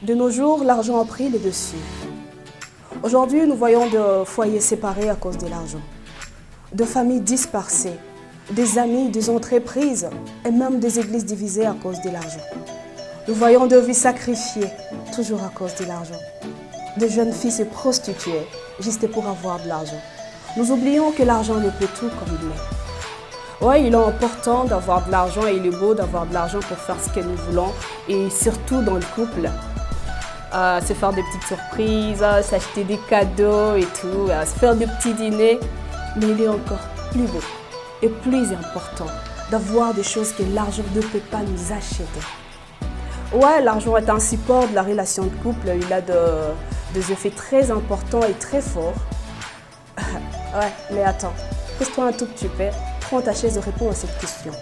De nos jours, l'argent a pris le dessus. Aujourd'hui, nous voyons de foyers séparés à cause de l'argent, de familles dispersées, des amis, des entreprises et même des églises divisées à cause de l'argent. Nous voyons de vies sacrifiées, toujours à cause de l'argent. De jeunes filles se prostituer juste pour avoir de l'argent. Nous oublions que l'argent ne peut tout comme il est. Oui, il est important d'avoir de l'argent et il est beau d'avoir de l'argent pour faire ce que nous voulons et surtout dans le couple. Se faire des petites surprises, s'acheter des cadeaux et tout, se faire des petits dîners. Mais il est encore plus beau et plus important d'avoir des choses que l'argent ne peut pas nous acheter. Ouais, l'argent est un support de la relation de couple. Il a des effets très importants et très forts. Ouais, mais attends, pose-toi un tout petit peu, prends ta chaise et réponds à cette question.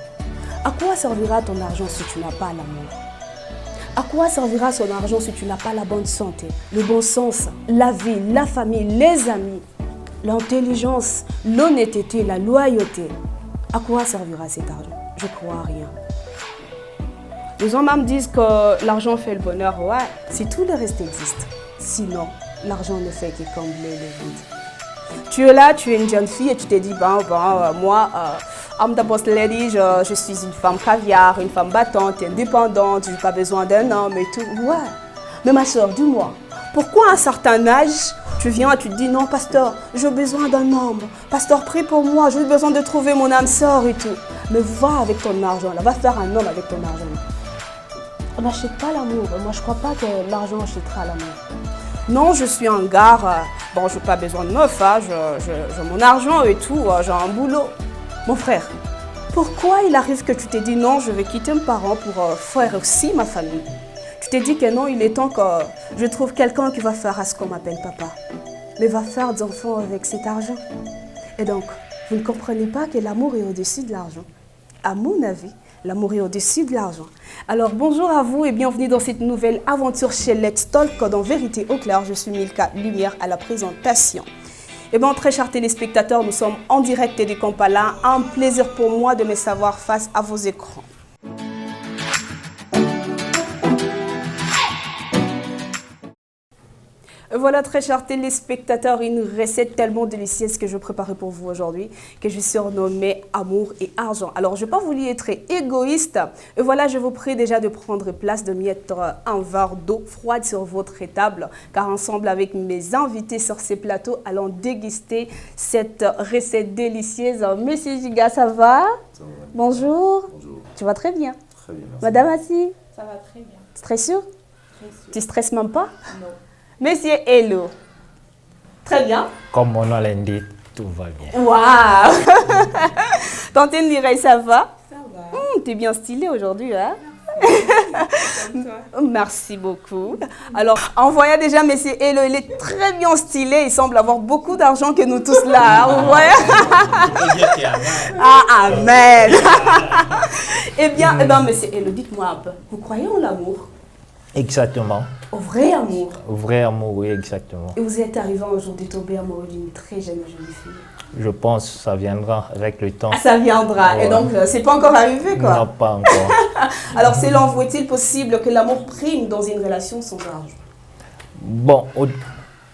À quoi servira ton argent si tu n'as pas l'amour? À quoi servira son argent si tu n'as pas la bonne santé, le bon sens, la vie, la famille, les amis, l'intelligence, l'honnêteté, la loyauté? À quoi servira cet argent? Je crois à rien. Les gens même disent que l'argent fait le bonheur. Ouais, si tout le reste existe. Sinon, l'argent ne fait que combler le vide. Tu es là, tu es une jeune fille et tu te dis, moi, I'm the boss lady, je suis une femme caviar, une femme battante, indépendante, je n'ai pas besoin d'un homme et tout. Ouais, mais ma soeur, dis-moi, pourquoi à un certain âge, tu viens et tu te dis, non, pasteur, j'ai besoin d'un homme. Pasteur, prie pour moi, j'ai besoin de trouver mon âme sœur et tout. Mais va avec ton argent, là, va faire un homme avec ton argent. On n'achète pas l'amour. Moi, je ne crois pas que l'argent achètera l'amour. Non, je suis un gars, bon, je n'ai pas besoin de meuf, hein, j'ai mon argent et tout, j'ai un boulot. Mon frère, pourquoi il arrive que tu t'es dit non, je vais quitter mes parents pour faire aussi ma famille? Tu t'es dit que non, il est temps que je trouve quelqu'un qui va faire à ce qu'on m'appelle papa, mais va faire des enfants avec cet argent. Et donc, vous ne comprenez pas que l'amour est au-dessus de l'argent. À mon avis, l'amour est au-dessus de l'argent. Alors bonjour à vous et bienvenue dans cette nouvelle aventure chez Let's Talk. Dans Vérité au clair, je suis Milka Lumière à la présentation. Et bien, très chers téléspectateurs, nous sommes en direct de Kampala. Un plaisir pour moi de me savoir face à vos écrans. Voilà, très chers téléspectateurs, une recette tellement délicieuse que je préparais pour vous aujourd'hui, que je surnommais Amour et Argent. Alors, je n'ai pas voulu être égoïste. Et voilà, je vous prie déjà de prendre place, de mettre un verre d'eau froide sur votre table, car ensemble avec mes invités sur ces plateaux, allons déguster cette recette délicieuse. Monsieur Giga, ça va? Ça va. Bonjour. Bonjour. Tu vas très bien? Très bien, merci. Madame Assi? Ça va très bien. Tu es très sûre? Très sûr. Tu ne stresses même pas? Non. Monsieur Hello. Très bien. Comme mon nom l'indique, tout va bien. Waouh. Tante Ndiaye, ça va? Ça va. Tu es bien stylée aujourd'hui, hein? Comme toi. Merci beaucoup. Alors, en voyant déjà Monsieur Hello, il est très bien stylé. Il semble avoir beaucoup d'argent que nous tous là. Hein, vous voyez? Ah, amen. Eh bien, Monsieur Hello, dites-moi un peu. Vous croyez en l'amour? Exactement. Au vrai amour? Au vrai amour, oui, exactement. Et vous êtes arrivé un jour de tomber amoureux d'une très jeune fille? Je pense que ça viendra avec le temps. Ah, ça viendra. Ouais. Et donc, c'est pas encore arrivé, quoi? Non, pas encore. Alors, selon vous, est-il possible que l'amour prime dans une relation sans argent? Bon,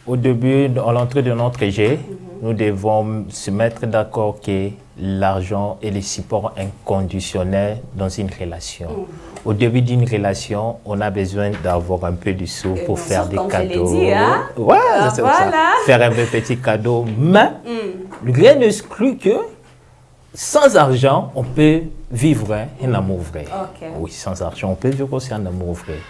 au début, à l'entrée de notre âge, nous devons se mettre d'accord que l'argent est le support inconditionnel dans une relation. Au début d'une relation, on a besoin d'avoir un peu de sous pour faire des cadeaux. Je l'ai dit, hein? Ouais, c'est voilà. ça. Faire un peu petit cadeau. Mais rien n'exclut que sans argent, on peut vivre un amour vrai. Ok. Oui, sans argent, on peut vivre aussi un amour vrai.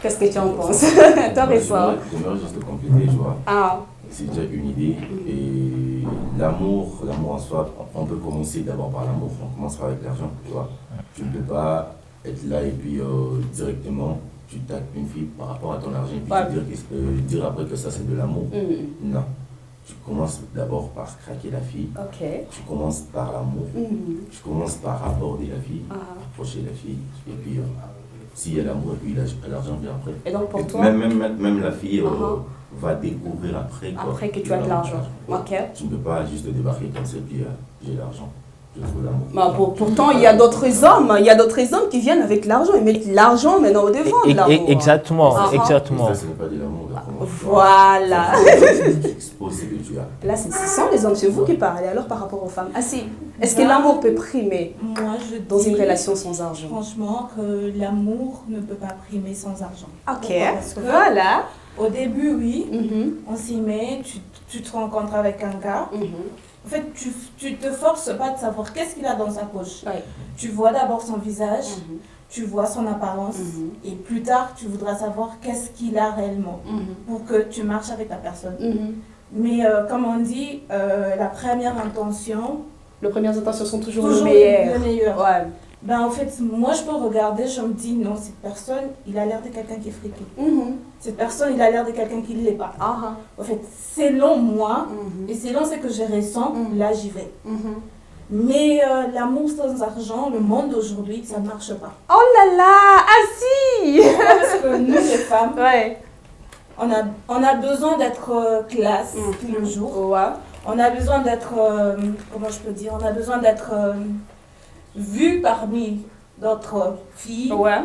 Qu'est-ce que tu en penses? Toi, réponds. J'aimerais juste compléter, tu vois. Ah. C'est déjà une idée. Et l'amour en soi, on peut commencer d'abord par l'amour. On commencera avec l'argent, tu vois. Tu ne peux pas être là et puis directement, tu tapes une fille par rapport à ton argent et puis dire après que ça c'est de l'amour. Non. Tu commences d'abord par craquer la fille. Ok. Tu commences par l'amour. Tu commences par aborder la fille, approcher la fille. Et puis, s'il y a l'amour, et puis l'argent vient après. Et donc pour toi? Même la fille va découvrir après. Après que tu as de l'argent. Ok. Tu ne peux pas juste débarquer comme ça et puis j'ai l'argent. je trouve l'amour. Bah, pourtant, il y a d'autres hommes qui viennent avec l'argent. Ils mettent l'argent maintenant au devant de l'amour. Exactement, Ah, ah. exactement. Ça, ce n'est pas de l'amour. d'après moi. Voilà. Tu exposes ce que tu as. Là, ce sont les hommes, c'est vous qui parlez. Alors, par rapport aux femmes, est-ce que l'amour peut primer Moi, je dans une dis, relation sans argent? franchement, que l'amour ne peut pas primer sans argent. Ok, Pourquoi? Parce que voilà. au début, oui, Mhm, on s'y met, tu te rencontres avec un gars. mhm. En fait, tu te forces pas de savoir qu'est-ce qu'il a dans sa poche. Ouais. Tu vois d'abord son visage, Mhm, tu vois son apparence, mhm, et plus tard, tu voudras savoir qu'est-ce qu'il a réellement mhm, pour que tu marches avec la personne. mhm. Mais comme on dit, la première intention, Les premières intentions sont toujours toujours le meilleur. le meilleur. Ouais. Ben, en fait, moi, je peux regarder, je me dis, non, cette personne, il a l'air de quelqu'un qui est friqué. Mhm. Cette personne, il a l'air de quelqu'un qui ne l'est pas. Ah, ah. En fait, selon moi, Mhm, et selon ce que je ressens, Mhm. là, j'y vais. mhm. Mais l'amour sans argent, le monde d'aujourd'hui, ça ne marche pas. Oh là là, ah si. Parce que nous, les femmes, Ouais. on a besoin d'être classe tous les jours. Ouais. On a besoin d'être, comment je peux dire, on a besoin d'être vu parmi d'autres filles, Ouais.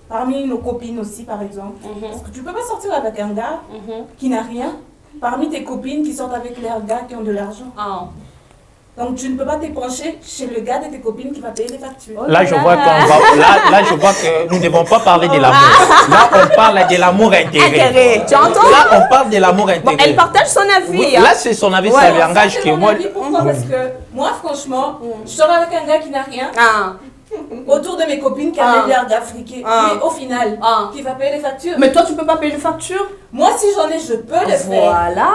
parmi nos copines aussi, par exemple. Mhm, Parce que tu peux pas sortir avec un gars mhm. qui n'a rien, parmi tes copines qui sortent avec leurs gars qui ont de l'argent. Ah. Donc tu ne peux pas te pencher chez le gars de tes copines qui va payer les factures. Là, je vois là, je vois que nous ne devons pas parler de l'amour. Là, on parle de l'amour intérêt. Intérêt, tu entends? Là, on parle de l'amour Bon, intérêt. elle partage son avis. Oui, hein. là, c'est son avis, Ouais. ça lui engage C'est que mon moi. avis. Pourquoi? Parce que moi, franchement, je sors avec un gars qui n'a rien, Ah. autour de mes copines qui Ah. avaient l'air d'Afriquer. Ah. Mais au final, Ah. qui va payer les factures? Mais toi, tu peux pas payer les factures? Moi, si j'en ai, je peux le faire. Voilà.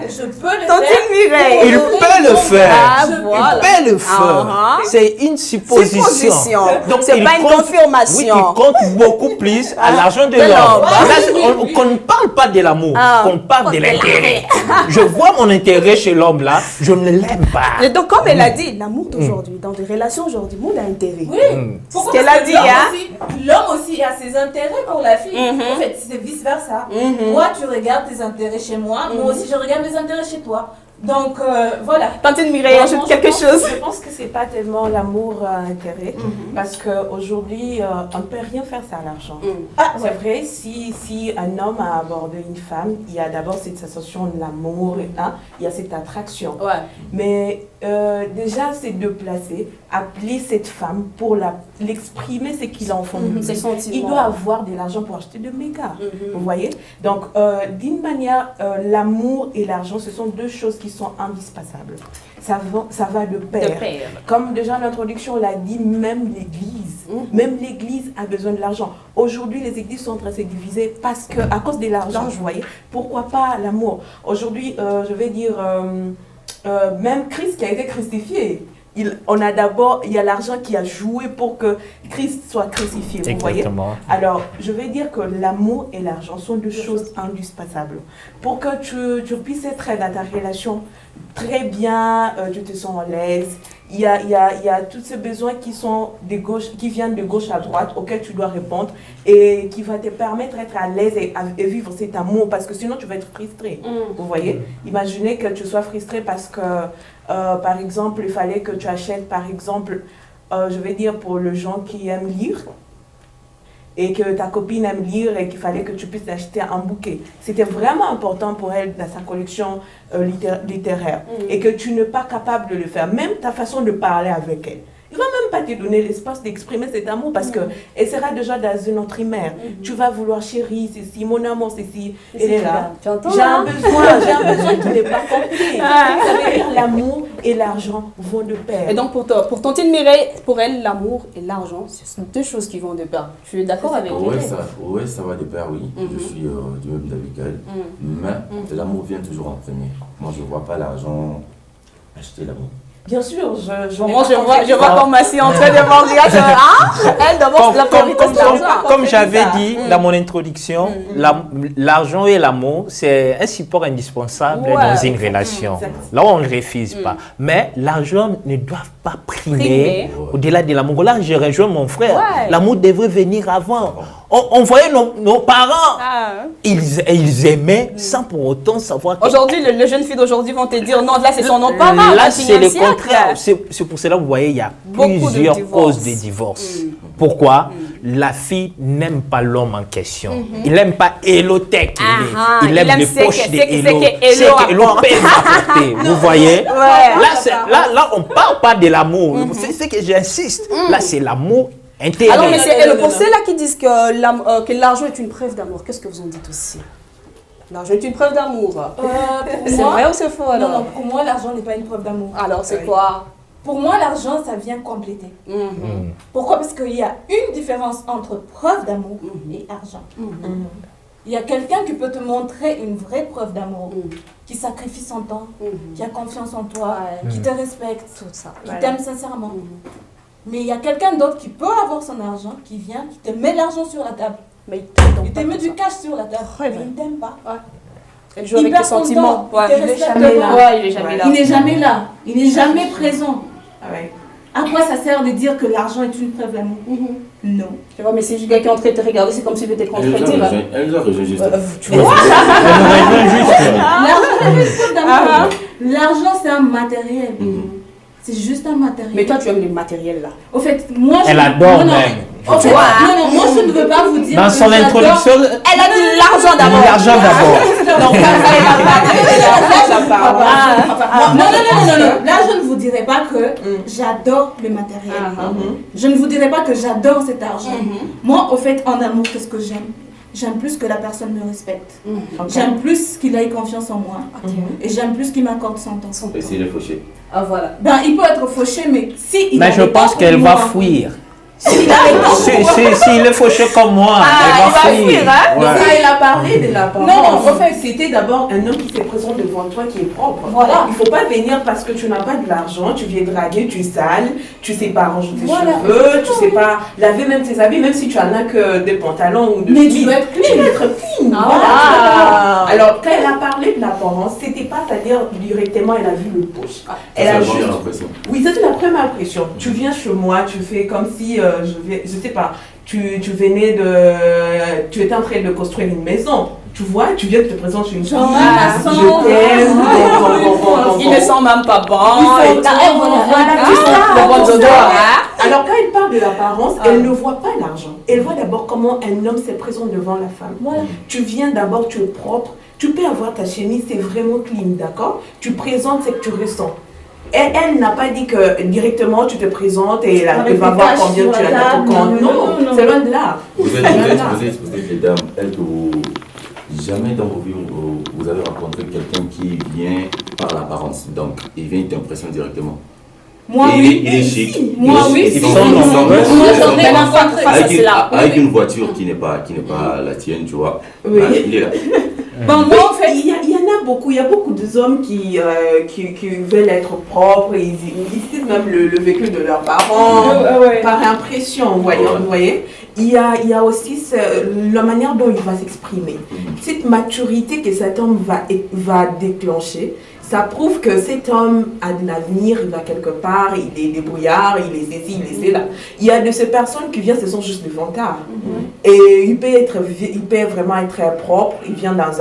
Je peux le Tantine faire. Mireille. Il peut le faire. Ah, Je- voilà. Il peut le faire. Ah. C'est une supposition. Supposition. Donc, C'est il pas une compte- confirmation. Oui, il compte beaucoup plus à l'argent de De l'homme. l'homme. Ah, Là, oui. qu'on ne parle pas de l'amour, Ah. qu'on parle de l'intérêt. Je vois mon intérêt chez l'homme là, je ne l'aime pas. Et donc, comme elle a dit, l'amour d'aujourd'hui, dans des relations aujourd'hui, le monde a intérêt. Oui. Pourquoi? Ce qu'elle Parce a que dit, l'homme hein. aussi- L'homme aussi a ses intérêts pour la fille. Mhm. En fait, c'est vice versa. Mhm. Toi, tu regardes tes intérêts chez moi. Moi aussi, je regarde mes intérêts chez toi. Donc, voilà. Tantine Mireille, Moi, ajoute je quelque pense- chose. Je pense que c'est pas tellement l'amour intérêt, parce qu'aujourd'hui, on ne peut rien faire sans l'argent. Ah, C'est vrai, si un homme a abordé une femme, il y a d'abord cette sensation de l'amour, hein, il y a cette attraction. Ouais. Mais déjà, c'est de placer, appeler cette femme pour l'exprimer ce qu'il a en fond de lui. Ses sentiments. Il doit avoir de l'argent pour acheter de méga. Mhm. Vous voyez? Donc, d'une manière, l'amour et l'argent, ce sont deux choses qui sont indispensables. Ça va de pair. De pair. Comme déjà en introduction, on l'a dit, même l'Église. Même l'Église a besoin de l'argent. Aujourd'hui, les églises sont en train de se diviser parce que, à cause de l'argent, vous voyez. Pourquoi pas l'amour? Aujourd'hui, je vais dire, même Christ qui a été crucifié. Il y a l'argent qui a joué pour que Christ soit crucifié, vous voyez. Exactement. Alors, je vais dire que l'amour et l'argent sont deux choses indispensables. Pour que tu puisses être dans ta relation très bien, tu te sens à l'aise, il y a tous ces besoins qui viennent de gauche à droite, auxquels tu dois répondre et qui va te permettre d'être à l'aise et vivre cet amour, parce que sinon tu vas être frustré. Vous voyez? Imaginez que tu sois frustré parce que, par exemple, il fallait que tu achètes, par exemple, je vais dire pour les gens qui aiment lire, et que ta copine aime lire et qu'il fallait que tu puisses acheter un bouquet. C'était vraiment important pour elle dans sa collection littéraire. Et que tu n'es pas capable de le faire. Même ta façon de parler avec elle. Il ne va même pas te donner l'espace d'exprimer cet amour parce qu'elle sera déjà dans une autre image. Tu vas vouloir chérie, ceci, mon amour, ceci. Elle est là. Tu entends, J'ai un là? besoin qui n'est pas compris. Ça veut dire l'amour et l'argent vont de pair. Et donc, pour Tantine Mireille, pour elle, l'amour et l'argent, ce sont deux choses qui vont de pair. Je suis d'accord avec vous. Ouais, ça va de pair, oui. Je suis du même avis qu'elle. Mais l'amour vient toujours en premier. Moi, je ne vois pas l'argent acheter l'amour. Bien sûr, Moi, je vois comme Massi en train de mentir. Elle, d'abord, la priorité, c'est l'argent. Comme j'avais dit dans mon introduction, l'argent et l'amour, c'est un support indispensable Ouais. dans une relation. Là, on ne refuse pas. Mais l'argent ne doit pas pas primer au-delà de l'amour. Là, je rejoins mon frère. Ouais. L'amour devrait venir avant. On voyait nos parents, ils aimaient sans pour autant savoir que... Aujourd'hui, les jeunes filles d'aujourd'hui vont te dire non, là c'est son nom parent. Là, c'est le contraire. C'est pour cela que vous voyez, il y a Beaucoup plusieurs de divorces. causes de divorce. Pourquoi? La fille n'aime pas l'homme en question. Il n'aime pas Hello Tech. Il aime les poches de Hello. C'est que Hello pèse à porter. Vous voyez? Là, on ne parle pas de l'amour. C'est ce que j'insiste. Là, c'est l'amour intérieur. Alors, mais c'est pour ceux-là qui disent que l'argent est une preuve d'amour. Qu'est-ce que vous en dites aussi? L'argent est une preuve d'amour. C'est vrai ou c'est faux alors? Non, pour moi, l'argent n'est pas une preuve d'amour. Alors, c'est quoi? Pour moi, l'argent, ça vient compléter. Pourquoi? Parce qu'il y a une différence entre preuve d'amour et argent. Il y a quelqu'un qui peut te montrer une vraie preuve d'amour, qui sacrifie son temps, qui a confiance en toi, qui te respecte, Tout ça. qui t'aime sincèrement. Mais il y a quelqu'un d'autre qui peut avoir son argent, qui vient, qui te met l'argent sur la table. Mais Il te met du cash sur la table. Ouais, Mais il ne t'aime pas. Elle joue avec tes sentiments. Il te respecte jamais pas. là. Ouais, il est jamais là. Il n'est jamais là. Il n'est jamais présent. Ah ouais. À quoi ça sert de dire que l'argent est une preuve d'amour? Non. Tu vois, mais si le gars qui est en train de te regarder, c'est comme s'il était en train de te dire. Elle nous a rejoint juste. Tu vois? L'argent n'est pas une preuve d'amour. L'argent, c'est un matériel. C'est juste un matériel. Mais toi, tu aimes les matériels là. Au fait, moi, Elle adore même. Au fait, moi, je ne veux pas vous dire. Dans que son j'adore- introduction, Elle a dit l'argent d'abord. l'argent d'abord. Non, Non. Là, je ne vous dirai pas que j'adore le matériel. Je ne vous dirai pas que j'adore cet argent. Moi, au fait, en amour, qu'est-ce que j'aime? J'aime plus que la personne me respecte. J'aime plus qu'il ait confiance en moi. Et j'aime plus qu'il m'accorde son temps. Et s'il est fauché. Ah voilà. Ben, il peut être fauché, mais si il Mais a je le temps pense pour qu'elle va moi, fuir. s'il a le temps pour moi, S'il est fauché comme moi, elle va fuir. Donc, Ouais. quand il a parlé de l'apparence, Non, en fait, c'était d'abord un homme qui se présente devant toi qui est propre. Voilà. Il ne faut pas venir parce que tu n'as pas de l'argent, tu viens draguer, tu es sale, tu ne sais pas ranger tes Voilà. cheveux, tu ne sais pas laver même tes habits, même si tu en as que des pantalons ou des Mais tu chemises. dois être clean. Tu dois être clean. Ah. Voilà. Alors, quand elle a parlé de l'apparence, c'était pas, c'est-à-dire directement, elle a vu le poche. Elle C'est a la juste... première impression. Oui, ça c'est la première impression. Tu viens chez moi, tu fais comme si, je sais pas, tu venais de... Tu étais en train de construire une maison. Tu vois, tu viens de te présenter chez une fille. Genre, Je t'aime. Il ne sent même pas bon. Ils sont- Ils sont de bonnes odeurs. Alors quand elle parle de l'apparence, elle ne voit pas l'argent. Elle voit d'abord comment un homme se présente devant la femme. Voilà. Tu viens d'abord, tu es propre. Tu peux avoir ta chemise, c'est vraiment clean, d'accord? Tu présentes ce que tu ressens. Elle n'a pas dit que directement tu te présentes et elle va voir combien tu as dans ton compte. Non, c'est loin de là. Vous êtes les dames, elles que vous. Jamais dans vos vies, vous avez rencontré quelqu'un qui vient par l'apparence. Donc, il vient, il t'impressionne directement. Moi, Et oui. il est chic. Moi, oui. Il Moi, j'en ai rencontré face à cela. avec une voiture qui n'est pas la tienne, tu vois. Oui. Ah, il est là. Ben, moi, en fait, Il y en a beaucoup, il y a beaucoup d'hommes qui veulent être propres, et ils citent même le vécu de leurs parents, par impression, vous voyez. Il y a aussi la manière dont il va s'exprimer. Cette maturité que cet homme va déclencher, ça prouve que cet homme a de l'avenir, il va quelque part, il est débrouillard, il est ceci, il est cela. Il y a de ces personnes qui viennent, ce sont juste des vantards. Et il peut vraiment être propre, il vient dans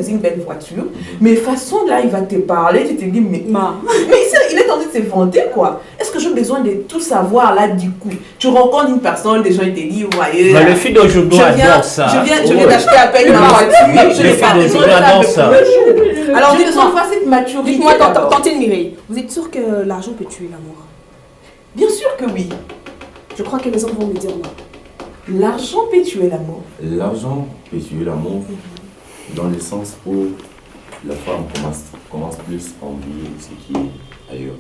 une belle voiture, mais façon là, il va te parler, tu te dis, mais il est en train de se vanter quoi. Est-ce que j'ai besoin de tout savoir là du coup? Tu rencontres une personne, des gens ils te disent, vous voyez. Mais le fille d'aujourd'hui adore ça. Je viens d'acheter à peine ma voiture, je Le n'ai fille pas besoin de d'aujourd'hui ça adore le ça. premier jour. Alors, J'ai besoin de voir cette maturité. Dites-moi, d'abord. tantine Mireille, vous êtes sûr que l'argent peut tuer l'amour? Bien sûr que oui. Je crois que les hommes vont me dire non. L'argent peut tuer l'amour. L'argent peut tuer l'amour dans le sens où la femme commence plus à envier ce qui est ailleurs.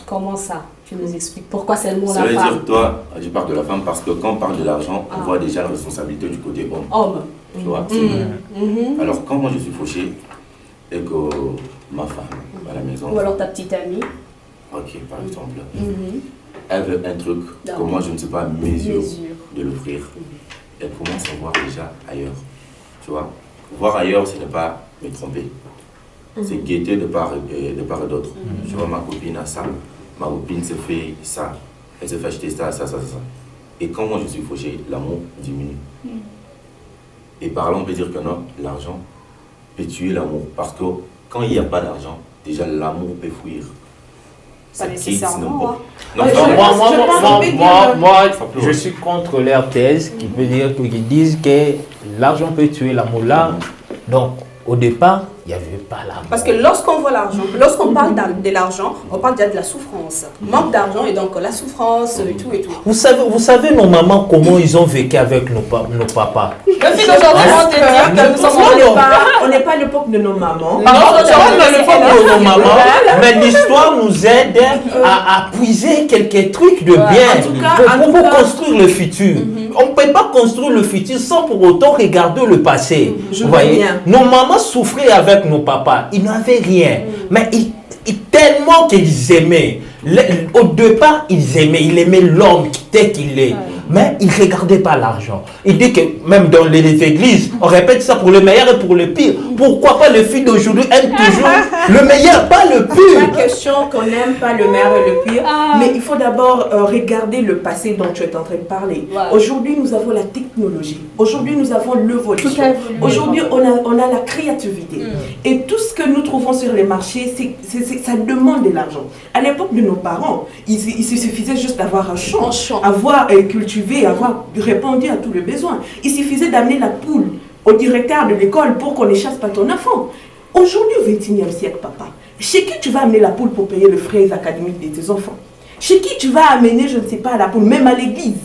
Comment ça? Tu nous expliques. Pourquoi c'est le mot Ça la veut femme? dire, toi, je parle de la femme parce que quand on parle de l'argent, on voit déjà la responsabilité du côté homme. Homme. Tu vois, Alors, quand moi je suis fauché et que ma femme à la maison, Ou alors ta petite amie. ok, par exemple, elle veut un truc que moi je ne sais pas mesure de l'offrir, elle commence à voir déjà ailleurs. Tu vois, voir ailleurs, ce n'est pas me tromper. C'est guetter de part et d'autre. Tu vois, ma copine a ça, ma copine se fait ça, elle se fait acheter ça. Et quand moi je suis fauché, l'amour diminue. Et par là, on peut dire que non, l'argent peut tuer l'amour. Parce que quand il n'y a pas d'argent, déjà l'amour peut fuir. Pas nécessairement. Non, moi, je suis contre leur thèse qui veut dire qu'ils disent que l'argent peut tuer l'amour là. Donc, au départ, il n'y avait pas l'argent. Parce que lorsqu'on voit l'argent, lorsqu'on parle de l'argent, on parle déjà de la souffrance. Manque d'argent et donc la souffrance et tout et tout. Vous savez nos mamans comment ils ont vécu avec nos papas. Le fil d'aujourd'hui, on te dit que nous sommes on n'est pas à l'époque de nos mamans. Mais l'histoire nous aide à puiser quelques trucs de bien pour construire le futur. On ne peut pas construire le futur sans pour autant regarder le passé. Vous voyez, nos mamans souffraient avec nos papas. Ils n'avaient rien. Mais tellement qu'ils aimaient. Au départ, ils aimaient l'homme tel qu'il est. Mais ils ne regardaient pas l'argent. Il dit que même dans les églises, on répète ça pour le meilleur et pour le pire. Pourquoi pas le fils d'aujourd'hui aime toujours le meilleur, pas le pire? Pas question qu'on n'aime pas le meilleur et le pire, mais il faut d'abord regarder le passé dont tu es en train de parler. Aujourd'hui, nous avons la technologie. Aujourd'hui, nous avons l'évolution. Aujourd'hui, on a la créativité. Et tout ce que nous trouvons sur les marchés, ça demande de l'argent. À l'époque de nos parents, il suffisait juste d'avoir un champ, avoir cultivé, avoir répondu à tous les besoins. Il suffisait d'amener la poule au directeur de l'école pour qu'on ne chasse pas ton enfant. Aujourd'hui, au XXIe siècle, papa, chez qui tu vas amener la poule pour payer les frais académiques de tes enfants? Chez qui tu vas amener, je ne sais pas, la poule, même à l'église?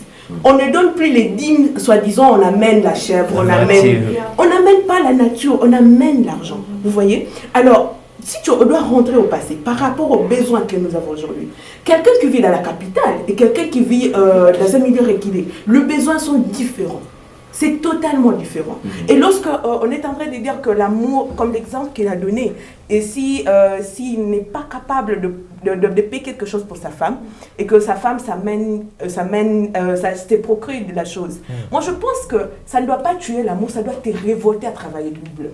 On ne donne plus les dîmes, soi-disant, on amène la chèvre, on n'amène pas la nature, on amène l'argent. Vous voyez? Alors, si tu dois rentrer au passé par rapport aux besoins que nous avons aujourd'hui, quelqu'un qui vit dans la capitale et quelqu'un qui vit dans un milieu reculé, les besoins sont différents. C'est totalement différent. Et lorsque on est en train de dire que l'amour, comme l'exemple qu'il a donné, et s'il n'est pas capable de payer quelque chose pour sa femme, et que sa femme ça se procure de la chose. Moi, je pense que ça ne doit pas tuer l'amour, ça doit te révolter à travailler double.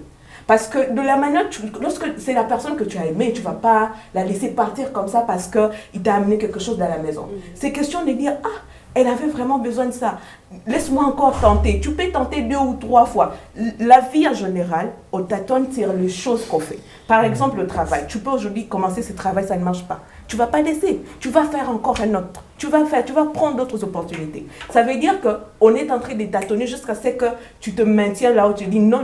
Parce que de la manière, lorsque c'est la personne que tu as aimée, tu ne vas pas la laisser partir comme ça parce qu'il t'a amené quelque chose dans la maison. C'est question de dire, elle avait vraiment besoin de ça. Laisse-moi encore tenter. Tu peux tenter 2 ou 3 fois. La vie en général, on tâtonne sur les choses qu'on fait. Par exemple, le travail. Tu peux aujourd'hui commencer ce travail, ça ne marche pas. Tu ne vas pas laisser. Tu vas faire encore un autre. Tu vas prendre d'autres opportunités. Ça veut dire qu'on est en train de tâtonner jusqu'à ce que tu te maintiens là où tu dis non.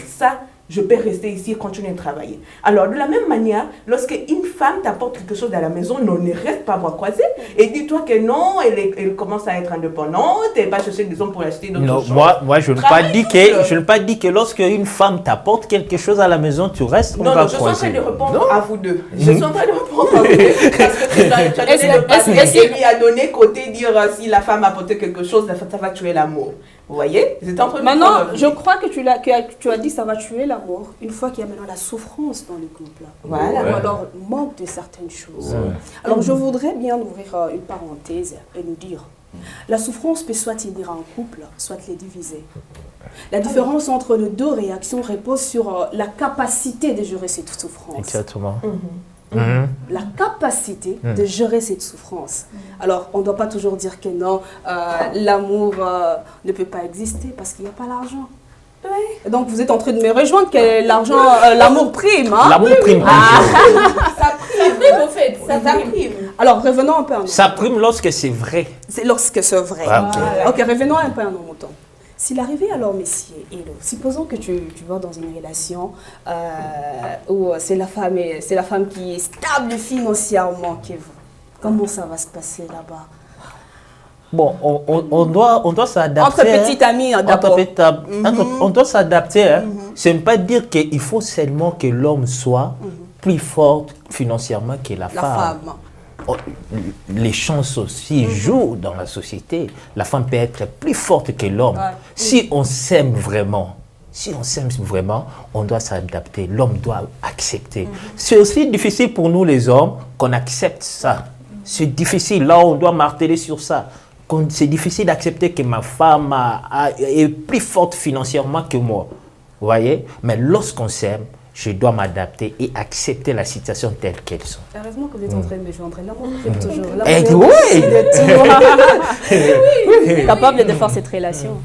Ça, je peux rester ici et continuer à travailler. Alors, de la même manière, lorsque une femme t'apporte quelque chose à la maison, non, ne reste pas bras croisés et dis-toi que non, elle commence à être indépendante, elle va chercher des hommes pour acheter d'autres choses. Moi, je ne pas dit que lorsque une femme t'apporte quelque chose à la maison, tu restes bras croisés. Je suis en train de répondre à vous deux. Je suis en train de répondre à vous deux. Parce que tu as donné le passé et lui a donné côté dire si la femme apporte quelque chose, ça va tuer l'amour. Vous voyez? Maintenant, je crois que tu as dit que ça va tuer l'amour une fois qu'il y a maintenant la souffrance dans le couple. Voilà. Ou alors manque de certaines choses. Alors, je voudrais bien ouvrir une parenthèse et nous dire la souffrance peut soit unir un couple, soit les diviser. La différence entre les deux réactions repose sur la capacité de gérer cette souffrance. Exactement. La capacité de gérer cette souffrance. Alors, on ne doit pas toujours dire que non, l'amour ne peut pas exister parce qu'il n'y a pas l'argent. Oui. Donc, vous êtes en train de me rejoindre que l'argent, l'amour prime. Hein? L'amour prime. Ça prime, au fait. Ça prime. Alors, revenons un peu à nous. Ça prime lorsque c'est vrai. C'est lorsque c'est vrai. Ok, revenons un peu à nos moutons. S'il arrivait alors, messieurs, Hello, supposons que tu vas dans une relation où c'est la femme qui est stable financièrement que vous. Comment ça va se passer là-bas? Bon, on doit s'adapter. Entre petites amies, d'abord. On doit s'adapter. Ce n'est pas dire qu'il faut seulement que l'homme soit plus fort financièrement que la femme. Les chances aussi jouent dans la société. La femme peut être plus forte que l'homme. Si on s'aime vraiment, on doit s'adapter. L'homme doit accepter. C'est aussi difficile pour nous les hommes qu'on accepte ça. C'est difficile. Là, on doit marteler sur ça. C'est difficile d'accepter que ma femme est plus forte financièrement que moi. Vous voyez? Mais lorsqu'on s'aime, je dois m'adapter et accepter la situation telle qu'elle sont. Heureusement que vous êtes en train de me joindre. L'amour prime toujours. Oui. Capable de faire cette relation.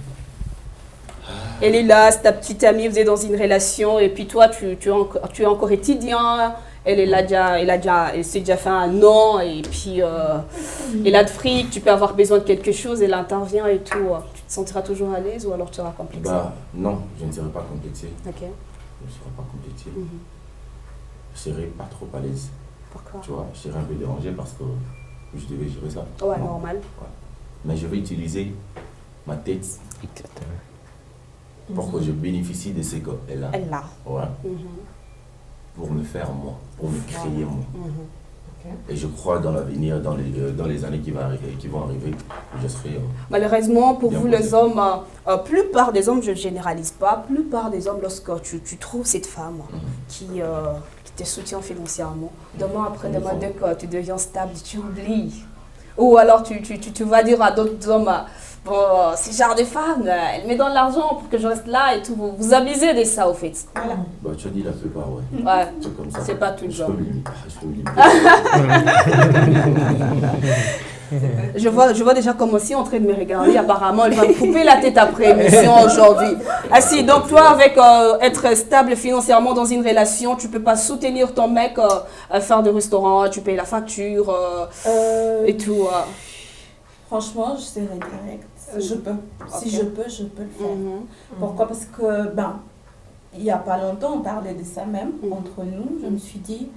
Elle est là, c'est ta petite amie, vous êtes dans une relation, et puis toi, tu es encore étudiant. Elle est là elle s'est déjà fait un an, et puis elle a de fric, tu peux avoir besoin de quelque chose, elle intervient et tout. Tu te sentiras toujours à l'aise ou alors tu seras complexé? Non, je ne serai pas complexé. Ok. Je ne serai pas complexé. Je serai pas trop à l'aise. Pourquoi? Tu vois, je serai un peu dérangé parce que je devais gérer ça. Ouais, Non. normal. Ouais. Mais je vais utiliser ma tête pour que je bénéficie de ce qu'elle a. Elle l'a. Ouais. Pour me faire moi, pour me créer moi. Et je crois dans l'avenir, dans les années qui vont arriver, je serai... Malheureusement, pour bien vous posé. les hommes, plupart des hommes, je ne généralise pas, plupart des hommes, lorsque tu trouves cette femme qui te soutient financièrement, demain après demain, dès que tu deviens stable, tu oublies. Ou alors tu vas dire à d'autres hommes, bon, ce genre de femme, elle met dans l'argent pour que je reste là et tout. Vous abusez de ça, au fait. Voilà. Bah, tu as dit la plupart, ouais. Ouais. C'est comme ça. C'est pas tout le Je genre. peux me limiter. Je vois déjà commencer en train de me regarder. Apparemment, elle va me couper la tête après l'émission aujourd'hui. Ah si, donc toi, avec être stable financièrement dans une relation, tu peux pas soutenir ton mec à faire des restaurants, tu payes la facture et tout. Franchement, je serai directe. Je peux. Si je peux le faire. Pourquoi? Parce que, il n'y a pas longtemps, on parlait de ça même entre nous. Je me suis dit,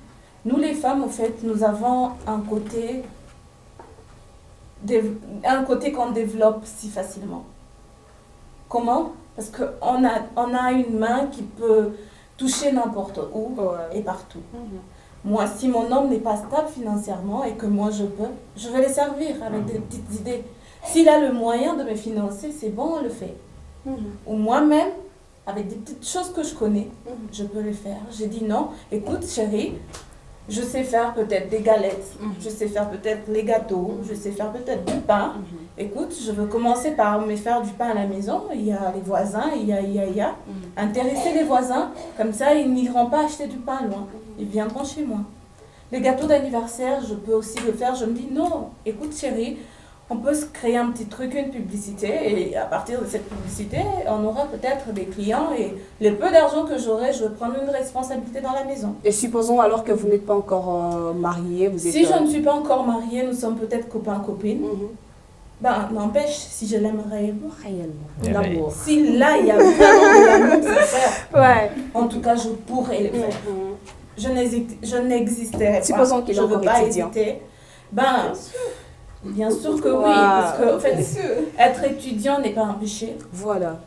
nous les femmes, en fait, nous avons un côté qu'on développe si facilement. Comment? Parce qu'on a une main qui peut toucher n'importe où et partout. Moi, si mon homme n'est pas stable financièrement et que moi je vais le servir avec des petites idées. S'il a le moyen de me financer, c'est bon, on le fait. Ou moi-même, avec des petites choses que je connais, je peux le faire. J'ai dit non, écoute chérie, je sais faire peut-être des galettes, je sais faire peut-être les gâteaux, je sais faire peut-être du pain. Écoute, je veux commencer par me faire du pain à la maison. Il y a les voisins, il y a. Intéresser les voisins, comme ça ils n'iront pas acheter du pain loin. Ils viendront chez moi. Les gâteaux d'anniversaire, je peux aussi le faire. Je me dis non, écoute chérie, on peut se créer un petit truc, une publicité, et à partir de cette publicité, on aura peut-être des clients, et le peu d'argent que j'aurai, je vais prendre une responsabilité dans la maison. Et supposons alors que vous n'êtes pas encore mariés, vous êtes... Si je ne suis pas encore mariée, nous sommes peut-être copains-copines. N'empêche, si je l'aimerais réellement, l'amour. Si là, il y a vraiment de l'amour sincère, en tout cas, je pourrais le faire. Je n'existerais pas. Supposons qu'il est encore étudiant. Hésiter. Bien sûr que oui, parce que en fait, être étudiant n'est pas un péché. Voilà.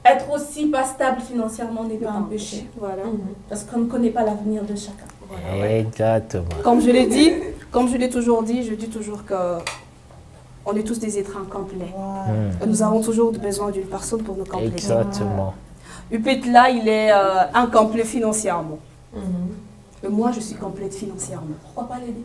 Être aussi pas stable financièrement n'est pas un péché. Voilà. Parce qu'on ne connaît pas l'avenir de chacun. Voilà. Exactement. Comme je l'ai dit, comme je l'ai toujours dit, je dis toujours que on est tous des êtres incomplets. Nous avons toujours besoin d'une personne pour nous compléter. Exactement. Upet là, il est incomplet financièrement. Et moi, je suis complète financièrement. Pourquoi pas l'aider?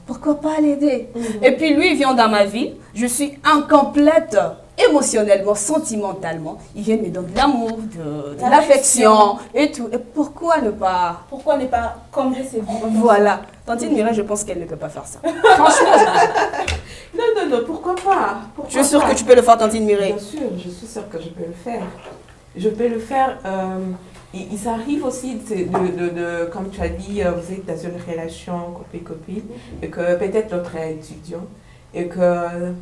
Pourquoi pas l'aider? Et puis lui, il vient dans ma vie. Je suis incomplète émotionnellement, sentimentalement. Il vient me donner de l'amour, de l'affection et tout. Et pourquoi ne pas... Pourquoi ne pas combler ses vies? Voilà. Tantine Mireille, je pense qu'elle ne peut pas faire ça. Franchement, Non, pourquoi pas? je suis sûre que tu peux le faire, Tantine Mireille. Bien sûr, je suis sûre que je peux le faire. Je peux le faire. Il s'arrive aussi, comme tu as dit, vous êtes dans une relation copine-copine, et que peut-être l'autre est étudiant, et que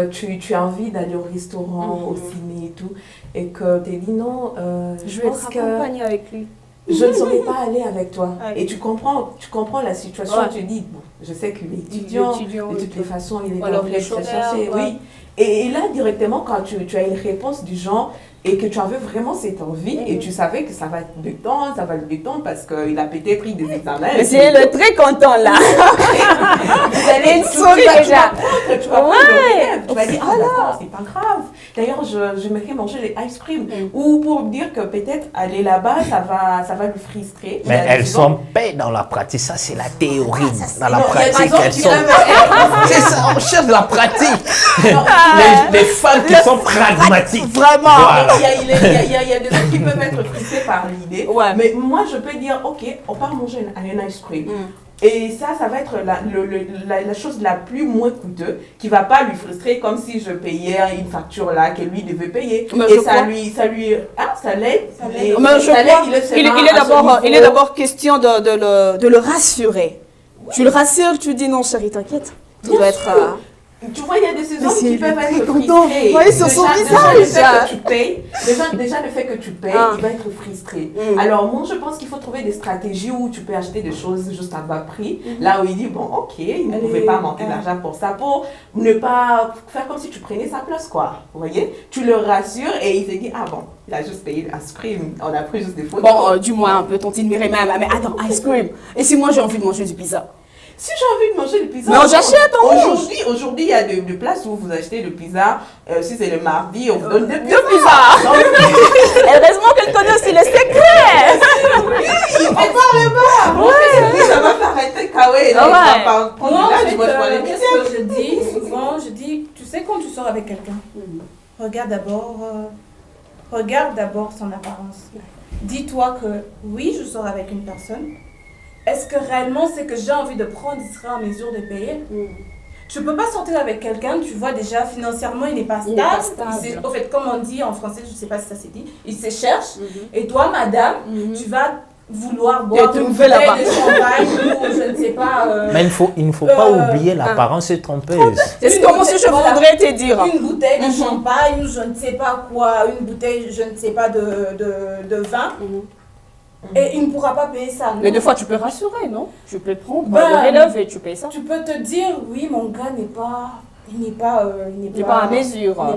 tu as envie d'aller au restaurant, au ciné et tout, et que tu dis non, je vais être accompagnée avec lui. Je ne saurais pas aller avec toi. Et tu comprends la situation, tu dis, bon, je sais qu'il est étudiant, de toutes les façons, il est pas obligé de te chercher. Oui. Et là, directement, quand tu as une réponse du genre, et que tu avais vraiment cette envie, et tu savais que ça va être le temps, parce qu'il a peut-être pris des examens. Mais c'est le très content là. Vous allez une souris déjà. Tu vas dire, ah d'accord, c'est pas grave. D'ailleurs, j'aimerais manger les ice cream. Ou pour dire que peut-être aller là-bas, ça va lui frustrer. Mais elles sont belles dans la pratique, ça c'est la théorie. Dans la pratique, elles sont... C'est ça, on cherche la pratique. Les femmes qui sont pragmatiques. Vraiment. Voilà. y a des gens qui peuvent être frustrés par l'idée. Ouais. Mais moi, je peux dire, ok, on part manger un ice cream. Et ça va être la chose la plus moins coûteuse qui va pas lui frustrer comme si je payais une facture là que lui devait payer. Mais et je ça crois- l'aide. Et Mais je ça l'aide, crois il est d'abord question de le rassurer. Tu le rassures, tu dis non chérie, t'inquiète. Tout va être... Tu vois, il y a des Mais saisons c'est qui peuvent très être content. frustrés. Vous voyez sur son Déjà, visage. le fait que tu payes, déjà le fait que tu payes, Ah. il va être frustré. Alors moi, je pense qu'il faut trouver des stratégies où tu peux acheter des choses juste à bas prix. Là où il dit, bon, ok, il ne pouvait pas manquer d'argent pour ça, pour ne pas faire comme si tu prenais sa place, quoi. Vous voyez? Tu le rassures et il te dit, ah bon, il a juste payé l'ice cream. On a pris juste des photos. Bon, dis-moi un peu, tantine Mireille, mais attends, ice cream. Et si moi j'ai envie de manger du pizza? Si j'ai envie de manger du pizza, Non, j'achète, hein. Aujourd'hui, il y a des places où vous achetez le pizza. Si c'est le mardi, on vous donne deux Deux pizzas. pizzas. Heureusement qu'elle connaît aussi les secrets. Il fait pas le bar. Ouais. Ça va s'arrêter Kawaii. Là, il va pas prendre Moi, du lunch, moi, je vais aller qu'est-ce que je dis souvent? Je dis, tu sais, quand tu sors avec quelqu'un, regarde d'abord son apparence. Dis-toi que oui, je sors avec une personne. Est-ce que réellement c'est que j'ai envie de prendre, il sera en mesure de payer? Tu peux pas sortir avec quelqu'un, tu vois déjà financièrement il n'est pas stable. Il n'est pas stable. Au fait, comme on dit en français, je sais pas si ça s'est dit, il se cherche. Et toi, madame, tu vas vouloir boire une trouver bouteille là-bas. de champagne ou je ne sais pas. Mais il ne faut pas oublier l'apparence trompeuse. C'est ce que monsieur je voudrais te dire. Une bouteille de champagne ou je ne sais pas quoi, une bouteille, je ne sais pas, de vin. Et il ne pourra pas payer ça. Mais non. des fois tu peux rassurer, non? Tu peux prendre Bah, le relève et tu payes ça. Tu peux te dire, oui, mon gars n'est pas à mesure. Il n'est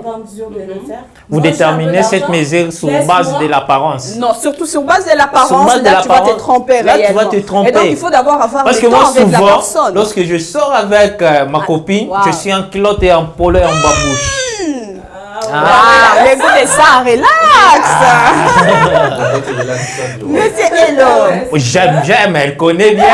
pas en mesure de le faire. Vous Moi, j'ai un déterminez peu cette d'argent, mesure sur laisse-moi. base de l'apparence. Non, surtout sur base de l'apparence, Sur base de là tu vas te l'apparence, tromper là, tu vas réellement. te tromper. Et donc il faut d'abord avoir Parce le que temps moi, avec la souvent, personne. lorsque je sors avec ma copine, wow. je suis en culotte et en polo et en babouche. Ah, mais écoutez ça, relax. Mais c'est hello. J'aime, elle connaît bien.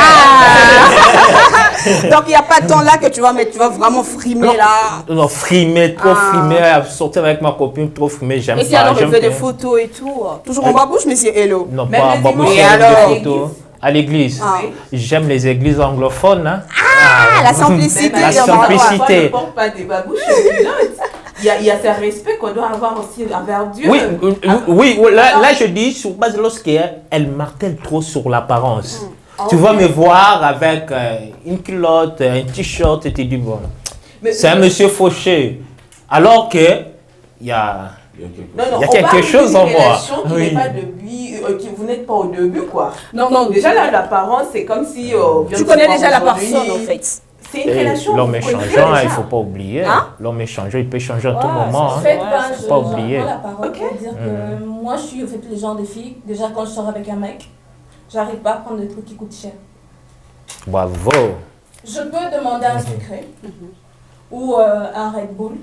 Donc il n'y a pas de temps là que tu vas mettre, tu vas vraiment frimer là. Non, frimer, trop frimer, sortir avec ma copine, trop frimer, j'aime pas. Et si alors elle j'aime fait des bien. photos et tout, toujours en babouche, mais c'est hello. Non, Même pas le en babouche, dimanche, et avec alors des photos. À l'église. Ah. J'aime les églises anglophones. Hein. Ah, la simplicité. La simplicité. On ne porte pas des babouches. Il y a ce respect qu'on doit avoir aussi envers Dieu. Oui, là je dis sur base lorsqu'elle martèle trop sur l'apparence. Tu vas me voir avec une culotte, un t-shirt et tu dis bon, c'est un monsieur fauché. Alors que il y a il y a quelque chose en moi. Oui. Vous n'êtes pas au début, quoi. Non, Déjà, là, l'apparence, c'est comme si... tu connais déjà la personne en fait. C'est une relation. L'homme est vous connaissez changeant, déjà. il ne faut pas oublier. Hein? L'homme est changeant, il peut changer à tout moment. Faites Hein. pas, Faut pas oublier. la parole pour dire que moi je suis au fait le genre de fille, déjà quand je sors avec un mec, j'arrive pas à prendre des trucs qui coûtent cher. Bravo. Je peux demander un secret ou un Red Bull,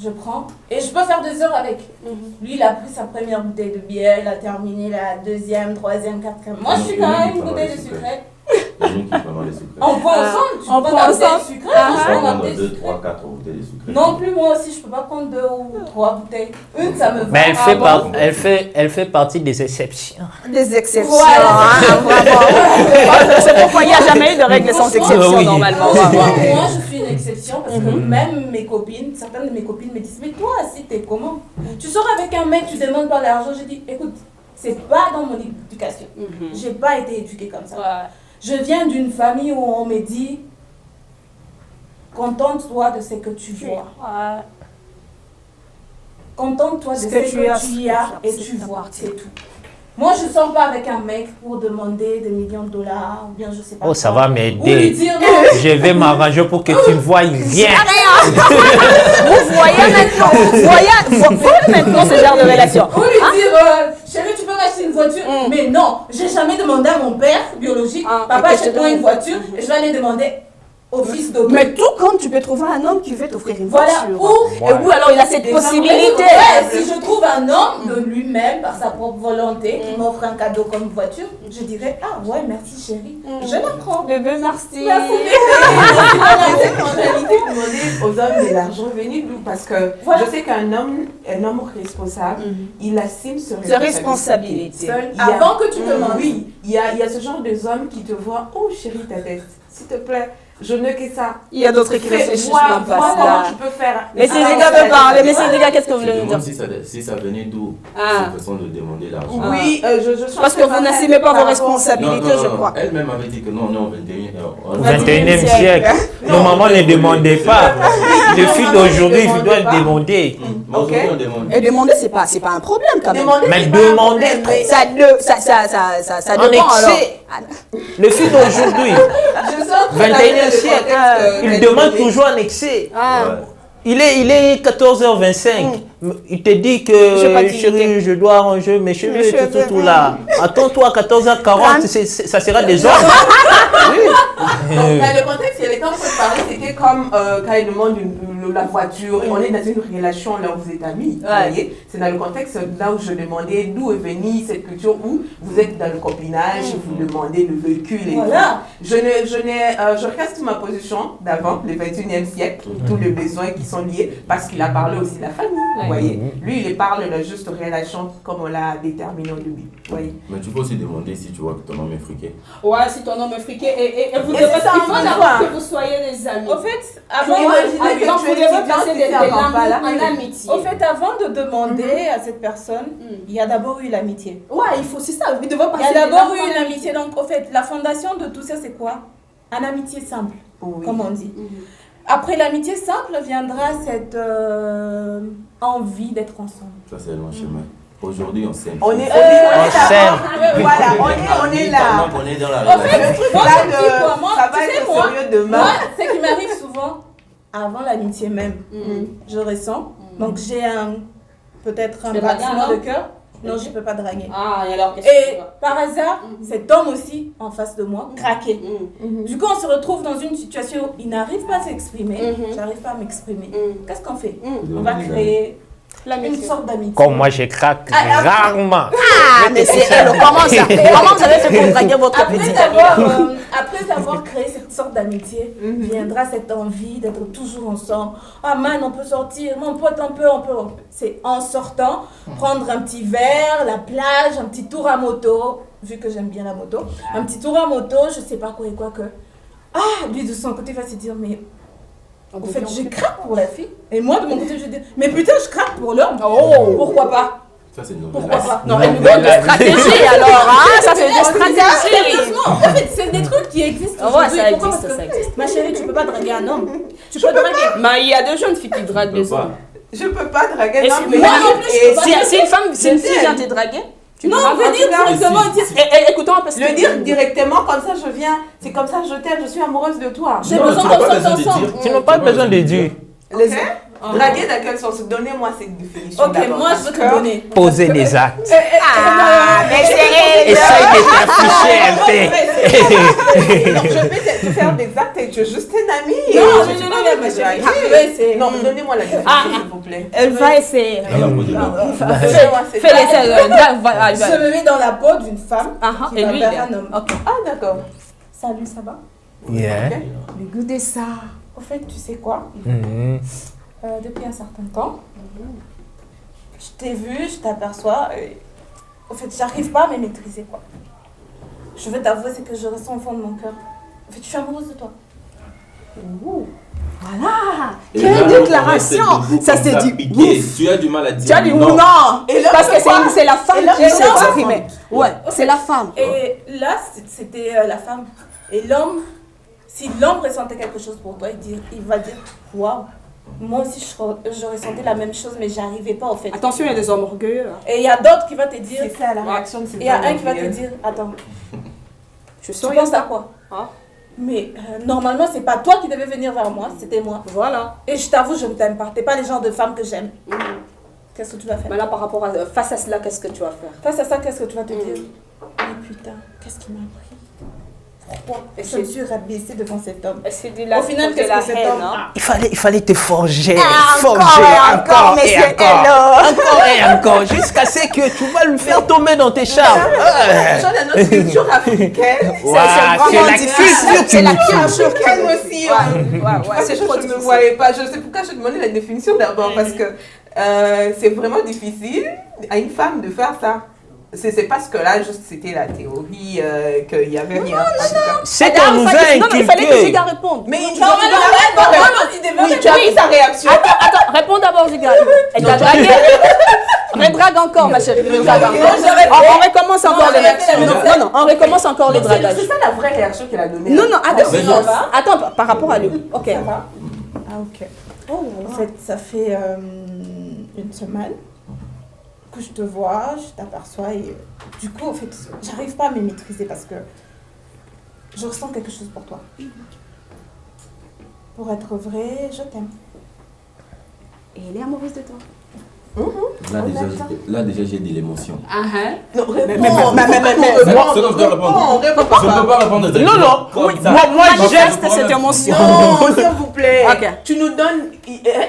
je prends et je peux faire 2 heures avec. Lui il a pris sa première bouteille de bière, il a terminé la 2e, 3e, 4e. Moi je suis quand même une bouteille de sucré. On prend ensemble, tu On prends prend la bouteille ensemble. de sucré, moi je prends la On bouteille de 2, sucré. 3, 4 bouteilles de sucre. Non plus moi aussi, je peux pas prendre 2 ou 3 bouteilles. Une ça me va. Mais avant. elle fait partie des exceptions. Des exceptions. Voilà. Hein, vraiment. C'est pourquoi il n'y a jamais eu de règles sans exception Oui. normalement. Moi, je suis une exception parce que même mes copines, certaines de mes copines me disent mais toi, si t'es comment? Tu sors avec un mec, tu demandes pas d'argent. Je dis écoute, c'est pas dans mon éducation. J'ai pas été éduquée comme ça. Je viens d'une famille où on me dit contente-toi de ce que tu vois. Contente-toi de ce que tu as et tu vois, c'est tout. Moi, je ne sors pas avec un mec pour demander des millions de dollars ou bien je sais pas. Oh, ça quoi. va Ou lui m'aider. dire non. Je vais m'arranger pour que tu ne voies rien. Vous voyez maintenant ce genre de relation. Ou lui dire chérie, tu peux m'acheter une voiture. Mais non, j'ai jamais demandé à mon père biologique, papa, achète-moi une voiture. Et je vais aller demander au fils d'autre. Mais tout comme tu peux trouver un homme qui veut t'offrir une Voilà. voiture. Ou Et oui, alors il a cette possibilité. si je trouve un homme de lui lui-même, par sa propre volonté, qui m'offre un cadeau comme voiture, je dirais, ah ouais, merci chérie, je la prends. Bébé, merci. Merci. C'est en réalité demander aux hommes de l'argent venu d'où? Parce que je sais qu'un homme responsable, il assume ses responsabilités. Avant que tu demandes. Oui, il y a ce genre de hommes qui te voient, oh chérie, ta tête, s'il te plaît. Je ne que ça. Il y a d'autres qui réfléchissent Vois même pas comment ça. tu peux faire. Mais c'est les gars peut parler. Mais c'est les gars, qu'est-ce que vous voulez nous dire? Si ça venait d'où Ah. cette façon de demander l'argent. Oui, je Parce que vous n'assumez pas vos responsabilités, je crois. Elle-même avait dit que non, on est au 21e siècle. Nos mamans ne demandaient pas. Les filles d'aujourd'hui, ils doivent demander. Mais aujourd'hui, on demande. Et demander, c'est pas un problème quand même. Mais demander Ça en dépend alors. excès. Les filles d'aujourd'hui, 21e siècle, ils demandent toujours en excès. Ah. Il est 14h25. Il te dit que chérie, je dois ranger mes cheveux, tout là. Attends-toi à 14h40, ça sera des ordres. Mais le contexte, il était en train de parler, c'était comme quand il demande la voiture, on est dans une relation là où vous êtes amis. Vous voyez, c'est dans le contexte là où je demandais d'où est venue cette culture où vous êtes dans le copinage, vous demandez le véhicule et tout. Je reste ma position d'avant, le 21e siècle, tous les besoins qui sont liés, parce qu'il a parlé aussi de la famille. Vous voyez, lui il parle de la juste relation comme on l'a déterminé au début. Vous voyez. Mais tu peux aussi demander si tu vois que ton homme est friqué. Ouais, si ton homme est friqué et vous Et devez, c'est ça, il faut on d'abord voit. que vous soyez des amis. Au fait, avant, Imaginez donc que vous tu es devez étudiante, passer tu de fais un l'amour Kampala. en amitié. au fait, avant de demander à cette personne, il y a d'abord eu l'amitié. Ouais, il faut, c'est ça. Vous devez Il y passer a d'abord de eu l'amitié. Donc, au fait, la fondation de tout ça, c'est quoi? Une amitié simple, Oui. comme on dit. Après l'amitié simple viendra cette envie d'être ensemble. Ça, c'est un long chemin. Aujourd'hui, on s'aime. On est s'aime. Voilà, on est là. On est dans la En fait, relation. moi, Là, je me dis quoi, moi, ça va tu sais, être moi, sérieux demain. moi, ce qui m'arrive souvent, avant l'amitié même, je ressens. Donc, j'ai peut-être un peux draguer battement un de homme? cœur. Non, je ne peux pas draguer. Ah, et alors qu'est-ce que Et tu vois? par hasard, cet homme aussi, en face de moi, craqué. Du coup, on se retrouve dans une situation où il n'arrive pas à s'exprimer, j'arrive pas à m'exprimer. Qu'est-ce qu'on fait? On va créer une sorte d'amitié. Comme moi, je craque rarement. Ah, mais c'est elle. Comment ça? Comment vous avez fait pour draguer votre petite amie? Après avoir créé cette sorte d'amitié, viendra cette envie d'être toujours ensemble. Ah man, on peut sortir, mon pote, on peut. C'est en sortant, prendre un petit verre, la plage, un petit tour à moto, vu que j'aime bien la moto, un petit tour à moto, je sais pas quoi et quoi que. Ah, lui de son côté va se dire, mais en fait, je craque pour la fille. Et moi, de mon côté, je dis, mais putain, je craque pour l'homme. Oh. Pourquoi pas? Ça, c'est une Pourquoi nouvelle. pas? Non, elle nous donne des stratégies alors, hein, ça c'est des stratégies. Sérieusement, en fait, c'est des trucs qui existent. Ouais, aujourd'hui. ça Pourquoi? existe, Parce que, ça existe. ma chérie, tu peux pas draguer un homme. Tu peux draguer. Mais il y a de jeunes filles qui draguent les hommes. Je peux pas draguer. Et non, si- mais moi non plus, je peux pas. Si une femme, si une fille vient te draguer, tu Non, dragues en venir tout cas. directement et dire, Écoutons parce que le dire directement comme ça, je viens. C'est comme ça, je t'aime, je suis amoureuse de toi. j'ai Non, besoin tu n'as qu'on pas sorte besoin de ensemble. dire. Tu n'as pas besoin de dire. Ok. Draguer dans quel sens? Donnez-moi cette définition. Ok, d'abord, moi parce je veux que- te donner. Poser des actes. Ah, mais c'est Essaye de t'afficher un peu. Non, je vais te faire des actes et tu es juste un ami. Non, Je suis non, pas non, là, ma mais chérie. draguer. Je vais essayer. Non, donnez-moi la définition, s'il vous plaît. elle va essayer. Dans la peau de l'homme. Fais l'essai. Je me mets dans la peau d'une femme qui Et va lui, vers un homme. Ah, d'accord. Salut, ça va? Yeah. le goût de ça. Au fait, tu sais quoi? Mhm. Depuis un certain temps, je t'ai vu, je t'aperçois. Au fait, j'arrive pas à me maîtriser, quoi. Je veux t'avouer ce que je ressens au fond de mon cœur. En fait, je suis amoureuse de toi. Voilà. Et Quelle là, déclaration. on essaie de Ça vous s'est comme dit. piquer. Tu as du mal à dire. Tu as dit non. non. Et l'homme Parce que fait quoi? c'est la femme Et l'homme qui fait s'est quoi? exprimée. Ouais, c'est la femme. Et là, c'était la femme. Et l'homme, si l'homme ressentait quelque chose pour toi, il va dire waouh, moi aussi je ressentais la même chose, mais j'arrivais pas au fait. Attention, il y a des hommes orgueilleux. Et il y a d'autres qui vont te dire, C'est ça la réaction de ces il y a hommes un qui va te orgueilleux. dire attends, Je tu suis penses à quoi? Ah. Mais normalement, c'est pas toi qui devais venir vers moi, c'était moi. Voilà. Et je t'avoue, je ne t'aime pas. T'es pas le genre de femme que j'aime. Qu'est-ce que tu vas faire? Mais là, par rapport à face à cela, qu'est-ce que tu vas faire? Face à ça, qu'est-ce que tu vas te dire? Mais putain, qu'est-ce qui m'a pris? Pourquoi je me suis rabaissée devant cet homme? Est-ce que la Au final, qu'est-ce que cet homme Il fallait te forger. Encore forger et encore, mais et c'est encore. elle. Encore et d'accord, jusqu'à ce que tu vas le faire tomber dans tes charmes. Dans notre culture africaine, C'est la culture culture africaine aussi. C'est trop Je ne difficile. voyais pas. Je sais pourquoi je demandais la définition d'abord, parce que c'est vraiment difficile à une femme de faire ça. C'est parce que là, juste c'était la théorie qu'il y avait rien. C'est qu'on nous a Non, il fallait que inculqué. Giga réponde. Mais il Non, oui, tu as vu sa réaction. Attends, réponds d'abord, Giga. Elle t'a dragué. Redrague encore, ma chérie. Redrague encore. On recommence encore les dragages. Non, on recommence encore les dragages. C'est ça la vraie réaction qu'elle a donnée. Non, attends. Mais Attends, par rapport à lui. Ok. Ça va? Ah, ok. En fait, ça fait une semaine que je te vois, je t'aperçois et du coup, en fait, j'arrive pas à me maîtriser parce que je ressens quelque chose pour toi. Pour être vrai, je t'aime. Et elle est amoureuse de toi. Là, déjà, j'ai de l'émotion. Non, mais- C'est comme je dois répondre. Je ne peux pas répondre aux Non, non. Comme ça. Moi, j'aime. Manifeste cette émotion. Non, s'il vous plaît. Ok. Tu nous donnes.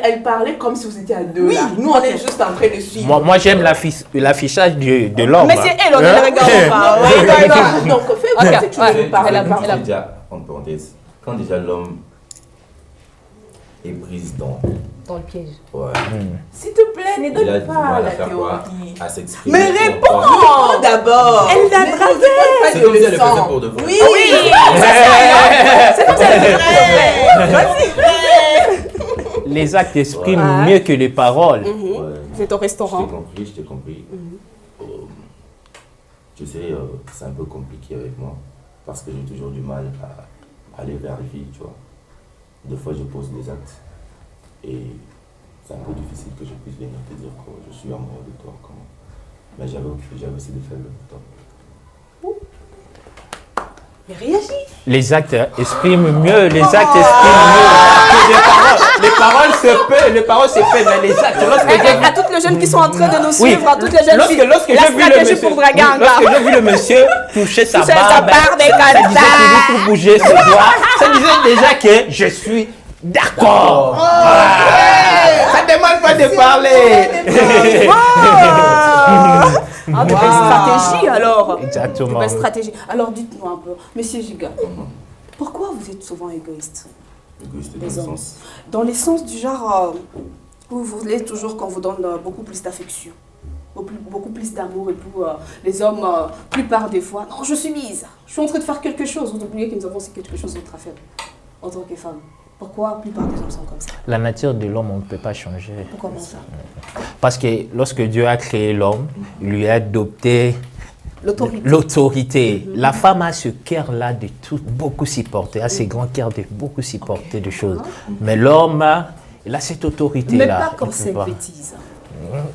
Elle parlait comme si vous étiez à deux. Là. Nous, on est juste en train de suivre. Moi, j'aime l'affichage de l'homme. Mais c'est elle, on ne le regarde pas. Oui, d'accord. Donc, fais Ok, si tu ouais. veux parler. Elle a- Déjà, en parenthèse, quand déjà l'homme est prise dans Dans le piège. Ouais. S'il te plaît, ne Et là, donne tu pas vois, la faire quoi? théorie. À s'exprimer. Mais pour toi. réponds d'abord. Elle l'a Ne dragué. nous donne pas C'est de comme si elle le leçons. faisait pour de vrai. Oui, Les actes expriment mieux que les paroles. Ouais. C'est au restaurant. Je t'ai compris. Tu sais, c'est un peu compliqué avec moi parce que j'ai toujours du mal à aller vers les filles, tu vois. Des fois, je pose des actes et c'est un peu difficile que je puisse venir te dire que je suis amoureux de toi. Comment. Mais j'avais aussi des faibles pour toi. Mais réagis. Les actes expriment mieux, les actes expriment mieux que les paroles. Les paroles se peuvent, mais les actes, À toutes les jeunes qui sont en train de nous Oui. suivre, à toutes les jeunes filles. Lorsque La j'ai vu le stratégie monsieur, pour draguer un gars. lorsque j'ai vu le monsieur toucher sa Toucher sa barbe, barbe et ça comme disait toujours pour bouger ses doigts, ça disait déjà que je suis d'accord. Ça ne demande pas de parler. Ah, de belle stratégie alors. Exactement. De belle stratégie. Alors dites-moi un peu, Monsieur Giga, pourquoi vous êtes souvent égoïste? Égoïste dans Les le hommes. sens. Dans les sens du genre, où vous voulez toujours qu'on vous donne beaucoup plus d'affection, beaucoup plus d'amour et puis les hommes, plupart des fois, non, je suis mise, je suis en train de faire quelque chose. Vous oubliez que nous avons aussi quelque chose d'autre à faire en tant que femme. Pourquoi la plupart des hommes sont comme ça? La nature de l'homme, on ne peut pas changer. Pourquoi ça? Parce que lorsque Dieu a créé l'homme, il lui a adopté l'autorité. La femme a ce cœur-là de tout, beaucoup supporter, a ce grand cœur de beaucoup supporter de choses. Mais l'homme, il a cette autorité-là. Mais pas Il comme peut cette pas. bêtise.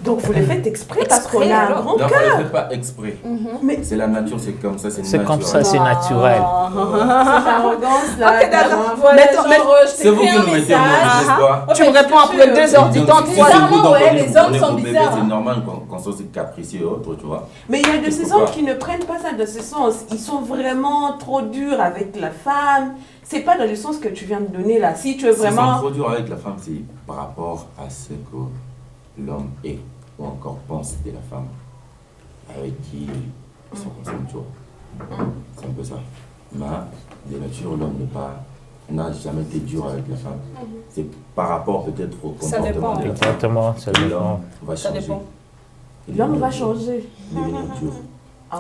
Donc vous le faites exprès parce Exprès, qu'on a un alors. grand Non, on ne cœur. le fait pas exprès. Mais C'est la nature, c'est comme ça, c'est C'est comme ça, naturel. c'est naturel. cette arrogance là. Ok, d'accord. Voilà, Mais- genre, je C'est vous t'écris qui un nous mettez au message. monde, n'est-ce pas? Tu me réponds après 2 heures du temps, 3 heures. Bizarrement, ouais, les hommes sont bizarres, C'est hein. normal qu'on soit aussi capricieux et autres, tu vois. Mais il y a de Qu'est-ce ces que hommes quoi? qui ne prennent pas ça de ce sens. Ils sont vraiment trop durs avec la femme. C'est pas dans le sens que tu viens de donner là. Si tu veux S'ils sont vraiment. trop durs avec la femme, c'est par rapport à ce que l'homme est ou encore pense de la femme avec qui ils sont ensemble, tu vois. C'est un peu ça. Mais de nature, l'homme n'a jamais été dur avec la femme. C'est par rapport peut-être au Ça comportement dépend. de la femme. Exactement, ça que dépend. l'homme va Ça changer. dépend. L'homme va changer. Devenir dur. Ah,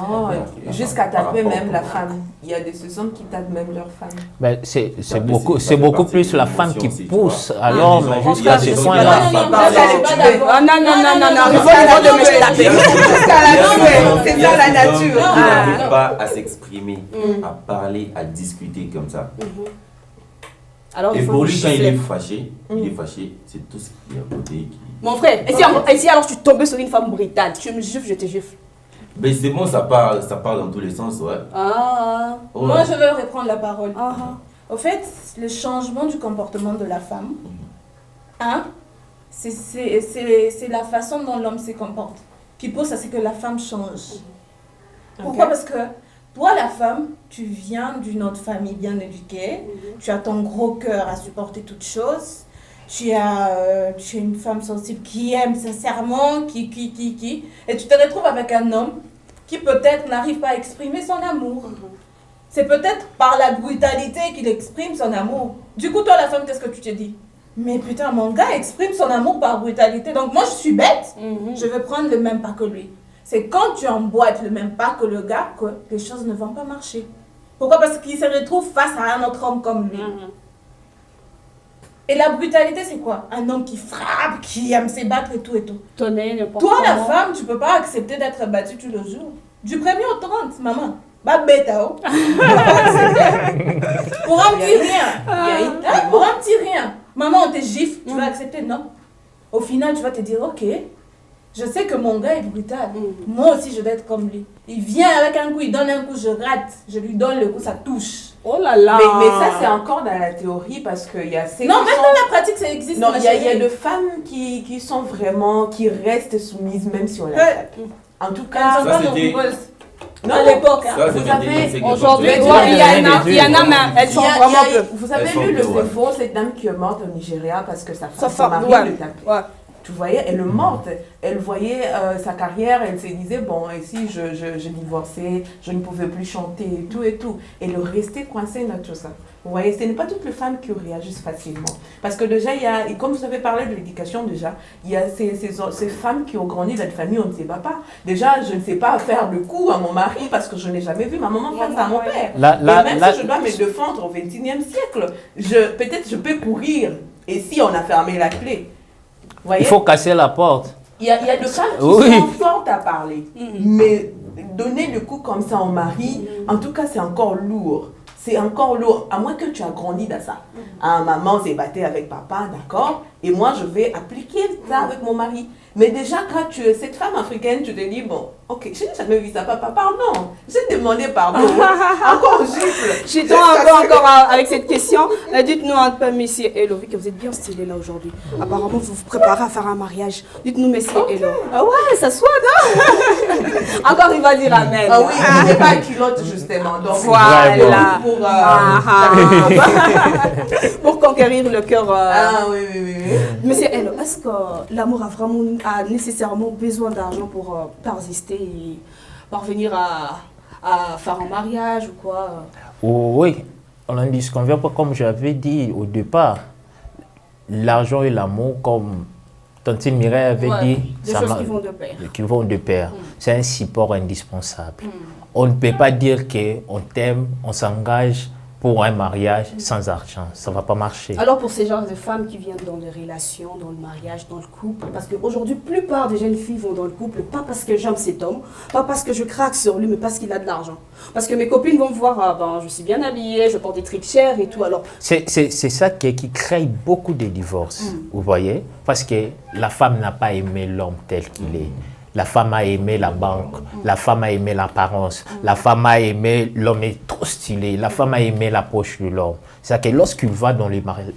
La jusqu'à femme, par taper rapport même au la comportement. femme. Il y a de ces hommes qui tapent même leur femme. Mais c'est Ça beaucoup, fait c'est beaucoup partie plus de la femme qui l'émotion aussi, tu pousse vois. à l'homme Il y a jusqu'à des ce gens qui point-là. Non, non, non, ça, j'allais pas d'accord. Ah, non, il faut Ça, niveau de la me tuer. taper. Jusqu'à la tuer. C'est ça la nature. Qui Ah. n'arrivent pas à s'exprimer, à parler, à discuter comme ça. Alors, Et il faut pour lui lui, quand il est gifler. fâché, c'est tout ce qui est à côté qui... Mon frère, et si alors tu tombais sur une femme brutale, tu me gifles, je te gifle. Mais c'est bon, ça part dans tous les sens, ouais. Ah. Ouais. Moi, je vais reprendre la parole. Ah. Au fait, le changement du comportement de la femme, hein, c'est la façon dont l'homme se comporte qui pousse à ce que la femme change. Pourquoi? Parce que toi, la femme, tu viens d'une autre famille bien éduquée, tu as ton gros cœur à supporter toutes choses, tu es une femme sensible qui aime sincèrement, et tu te retrouves avec un homme qui peut-être n'arrive pas à exprimer son amour. C'est peut-être par la brutalité qu'il exprime son amour. Du coup, toi, la femme, qu'est-ce que tu te dis? Mais putain, mon gars exprime son amour par brutalité. Donc moi, je suis bête. Je vais prendre le même pas que lui. C'est quand tu emboîtes le même pas que le gars que les choses ne vont pas marcher. Pourquoi? Parce qu'il se retrouve face à un autre homme comme lui. Et la brutalité, c'est quoi? Un homme qui frappe, qui aime se battre et tout et tout. Toi, la femme, tu peux pas accepter d'être battue tous les jours. Du 1er au 30, maman. Bah, bêta, oh. Pour un petit rien. Pour un petit rien. Maman, on te gifle, tu vas accepter? Non. Au final, tu vas te dire, ok, je sais que mon gars est brutal. Moi aussi, je dois être comme lui. Il vient avec un coup, il donne un coup, je rate. Je lui donne le coup, ça touche. Oh là là. Mais ça, c'est encore dans la théorie parce qu'il y a ces... Non, même dans la pratique, ça existe. Non, il y a de femmes qui sont vraiment, qui restent soumises même si on les tape. En tout cas, ça c'était... Non, à l'époque, vous avez aujourd'hui, il y en a, mais elles sont vraiment peu. Vous avez lu le fait faux, cette dame qui est morte au Nigeria parce que son mari le tapait. Tu voyais, elle est morte. Elle voyait sa carrière, elle se disait, bon, ici, je divorçais, je ne pouvais plus chanter et tout et tout. Elle est restée coincée dans tout ça. Vous voyez, ce n'est pas toutes les femmes qui réagissent facilement. Parce que déjà, il y a, et comme vous avez parlé de l'éducation déjà, il y a ces femmes qui ont grandi dans une famille où on ne se bat pas. Déjà, je ne sais pas faire le coup à mon mari parce que je n'ai jamais vu ma maman faire ça à mon père. Et même si je dois me défendre au XXIe siècle, peut-être je peux courir. Et si on a fermé la clé? Il faut casser la porte. Il y a de femmes qui sont fortes à parler. Mais donner le coup comme ça au mari, en tout cas, c'est encore lourd. C'est encore lourd, à moins que tu as grandi dans ça. Maman s'est battue avec papa, d'accord? Et moi, je vais appliquer ça avec mon mari. Mais déjà, quand tu es cette femme africaine, tu te dis, bon, ok, je n'ai jamais vu ça, papa, pardon. J'ai demandé pardon. Encore gifle. J'étais encore avec cette question. Dites-nous un peu, monsieur Hello, vu que vous êtes bien stylé là aujourd'hui. Apparemment, vous vous préparez à faire un mariage. Dites-nous, monsieur Hello. Ah ouais, ça soit, non? Encore, il va dire amen. Ah oui, il n'est pas culotte, justement. Donc, voilà. Pour conquérir le cœur. Ah oui. Monsieur Hello, est-ce que l'amour a nécessairement besoin d'argent pour persister et parvenir à faire un mariage ou quoi? Oui, on n'en disconvient pas, comme j'avais dit au départ. L'argent et l'amour, comme Tantine Mireille avait dit, des choses qui vont de pair. Qui vont de pair. C'est un support indispensable. On ne peut pas dire qu'on t'aime, on s'engage pour un mariage sans argent. Ça ne va pas marcher. Alors pour ces genres de femmes qui viennent dans les relations, dans le mariage, dans le couple, parce qu'aujourd'hui, la plupart des jeunes filles vont dans le couple, pas parce que j'aime cet homme, pas parce que je craque sur lui, mais parce qu'il a de l'argent. Parce que mes copines vont me voir, je suis bien habillée, je porte des trucs chers et tout. Alors c'est ça qui crée beaucoup de divorces, vous voyez? Parce que la femme n'a pas aimé l'homme tel qu'il est. La femme a aimé la banque, la femme a aimé l'apparence, la femme a aimé l'homme est trop stylé, la femme a aimé la poche de l'homme. C'est-à-dire que lorsqu'il va dans les mariages,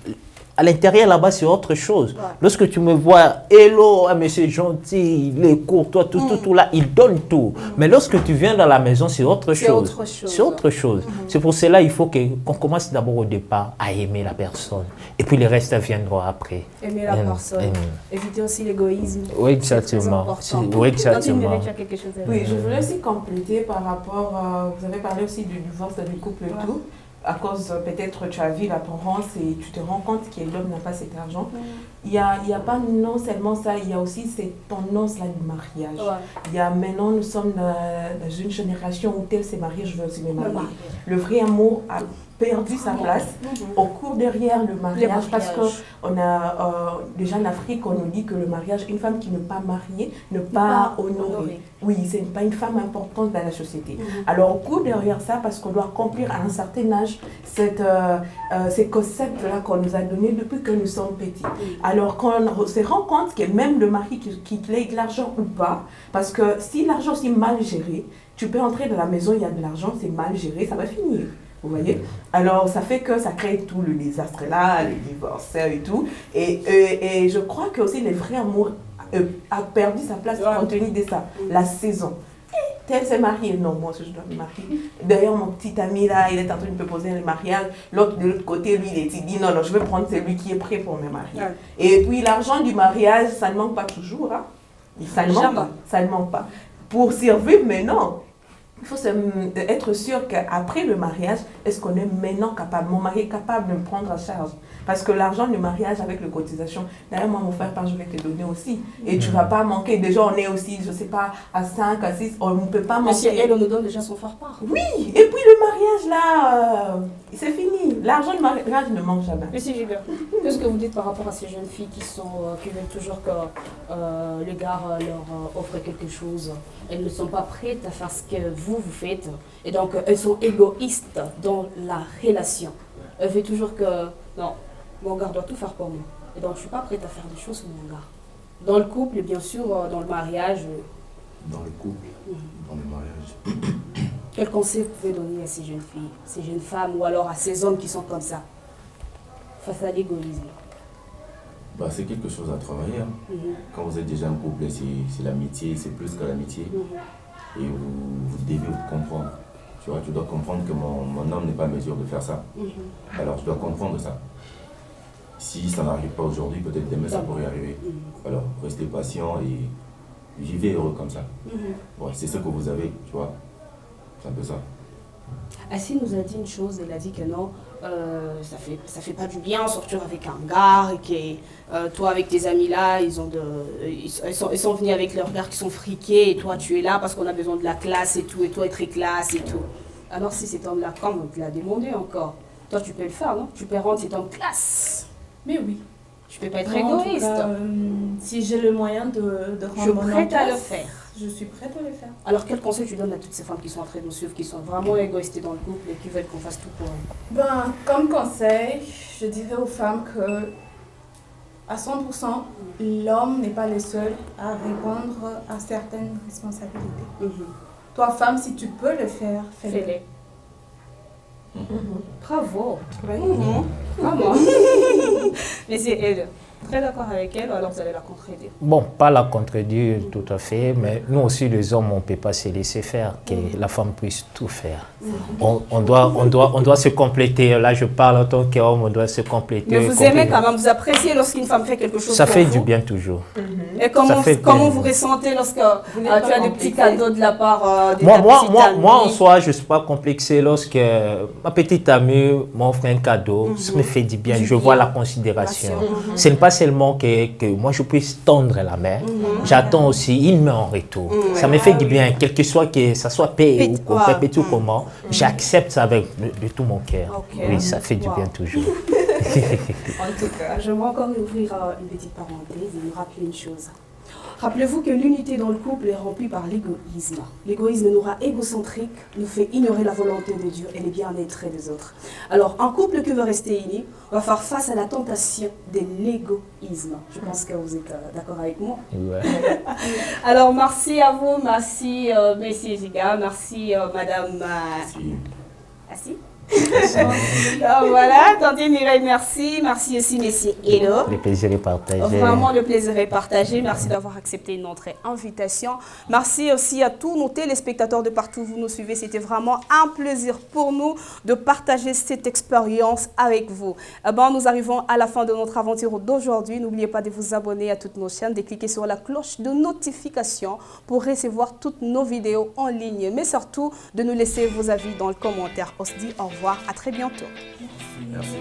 à l'intérieur là-bas c'est autre chose. Lorsque tu me vois, hello, mais c'est gentil, il est courtois, tout là, il donne tout. Mais lorsque tu viens dans la maison, c'est autre chose. C'est autre chose. C'est pour cela il faut qu'on commence d'abord au départ à aimer la personne. Et puis les restes viendront après. Aimer la personne. Éviter aussi l'égoïsme. Oui, exactement. Oui, exactement. Oui, je voulais aussi compléter par rapport, vous avez parlé aussi du divorce du couple et tout. À cause, peut-être, tu as vu l'apparence et tu te rends compte que l'homme n'a pas cet argent. Il y a pas non seulement ça, il y a aussi cette tendance-là du mariage. Il y a maintenant, nous sommes dans une génération où tel s'est marié, je veux aussi me marier. Le vrai amour a perdu sa place au cours derrière le mariage parce que on a déjà en Afrique on nous dit que le mariage, une femme qui n'est pas mariée ne pas honorée. Oui, c'est pas une femme importante dans la société. Alors au cours derrière ça, parce qu'on doit accomplir à un certain âge ces concepts-là qu'on nous a donnés depuis que nous sommes petits. Alors quand on se rend compte que même le mari qui lègue l'argent ou pas, parce que si l'argent est mal géré, tu peux entrer dans la maison, il y a de l'argent, c'est mal géré, ça va finir. Vous voyez? Alors, ça fait que ça crée tout le désastre là, le divorce et tout. Et je crois que aussi le vrai amour a perdu sa place compte tenu de ça. La saison. tel s'est marié. Non, moi aussi je dois me marier. D'ailleurs, mon petit ami là, il est en train de me proposer un mariage. L'autre de l'autre côté, lui, il dit non, non, je vais prendre celui qui est prêt pour me marier. Ouais. Et puis l'argent du mariage, ça ne manque pas toujours. Hein. Ça ne manque Jamais. pas. Ça ne manque pas. Pour survivre, mais non. Il faut être sûr qu'après le mariage, est-ce qu'on est maintenant capable, mon mari est capable de me prendre en charge? Parce que l'argent du mariage avec les cotisations, d'ailleurs moi mon frère, je vais te donner aussi. Et tu ne vas pas manquer. Déjà on est aussi, je ne sais pas, à 5, à 6, on ne peut pas manquer. Monsieur, elle, on nous donne déjà son faire-part. Oui, et puis le mariage là, c'est fini. L'argent du mariage ne manque jamais. Monsieur Gilbert, qu'est-ce que vous dites par rapport à ces jeunes filles qui veulent toujours que le gars leur offre quelque chose? Elles ne sont pas prêtes à faire ce que vous faites. Et donc, elles sont égoïstes dans la relation. Elles veulent toujours que, non, mon gars doit tout faire pour moi. Et donc, je ne suis pas prête à faire des choses pour mon gars. Dans le couple, et bien sûr, dans le mariage. Dans le couple, dans le mariage. Quel conseil vous pouvez donner à ces jeunes filles, ces jeunes femmes, ou alors à ces hommes qui sont comme ça, face à l'égoïsme? Bah, c'est quelque chose à travailler. Hein. Quand vous êtes déjà en couple, c'est l'amitié, c'est plus que l'amitié. Et vous devez vous comprendre. Tu vois, tu dois comprendre que mon homme n'est pas en mesure de faire ça. Alors, je dois comprendre ça. Si ça n'arrive pas aujourd'hui, peut-être demain, ça pourrait arriver. Alors, restez patient et vivez heureux comme ça. Ouais, c'est ce que vous avez, tu vois. C'est un peu ça. Assis nous a dit une chose, elle a dit que non, ça fait pas du bien, surtout avec un gars, et que toi avec tes amis là, ils sont venus avec leurs gars qui sont friqués, et toi tu es là parce qu'on a besoin de la classe et tout, et toi être très classe et tout. Alors si cet homme-là, quand on te l'a demandé encore, toi tu peux le faire, non? Tu peux rendre cet homme classe. Mais oui. Tu peux pas être En tout égoïste. cas, si j'ai le moyen de rendre Je suis mon prête à le place, faire. Je suis prête à le faire. Alors quel conseil tu donnes à toutes ces femmes qui sont en train de nous suivre, qui sont vraiment égoïstes dans le couple et qui veulent qu'on fasse tout pour elles? Ben, comme conseil, je dirais aux femmes que à 100%, l'homme n'est pas le seul à répondre à certaines responsabilités. Toi, femme, si tu peux le faire, fais-le. Fais-les. Bravo. Vraiment. Mais c'est elle. Très d'accord avec elle, alors vous allez la contredire. Bon, pas la contredire tout à fait, mais nous aussi, les hommes, on ne peut pas se laisser faire, que la femme puisse tout faire. On doit se compléter. Là, je parle en tant qu'homme, on doit se compléter. Mais vous aimez quand même, vous appréciez lorsqu'une femme fait quelque chose Ça pour fait vous. du bien toujours. Et comment, Ça fait comment bien. vous ressentez lorsque tu as des petits compliqué. cadeaux de la part de ta petite amie? Moi, en soi, je ne suis pas complexé lorsque ma petite amie m'offre un cadeau. Ça me fait du bien. Je vois la considération. Ce n'est pas seulement que moi, je puisse tendre la main. J'attends aussi une main en retour. Ça me fait du bien. Quel que soit que ça soit paix ou petit ou comment, j'accepte ça avec de tout mon cœur. Ok. Oui, ça fait du bien toujours. En tout cas, je vais encore ouvrir une petite parenthèse et nous rappeler une chose. Rappelez-vous que l'unité dans le couple est remplie par l'égoïsme. L'égoïsme nous rend égocentrique, nous fait ignorer la volonté de Dieu et le bien-être des autres. Alors, un couple qui veut rester uni va faire face à la tentation de l'égoïsme. Je pense que vous êtes d'accord avec moi. Ouais. Alors, merci à vous, merci messieurs Giga, merci madame Assis. Voilà, Tantine Mireille, merci. Merci aussi, messieurs Hello. Le plaisir est partagé. Vraiment, le plaisir est partagé. Merci d'avoir accepté notre invitation. Merci aussi à tous nos téléspectateurs de partout où vous nous suivez. C'était vraiment un plaisir pour nous de partager cette expérience avec vous. Nous arrivons à la fin de notre aventure d'aujourd'hui. N'oubliez pas de vous abonner à toutes nos chaînes, de cliquer sur la cloche de notification pour recevoir toutes nos vidéos en ligne. Mais surtout, de nous laisser vos avis dans le commentaire. On se dit au revoir, à très bientôt. Merci.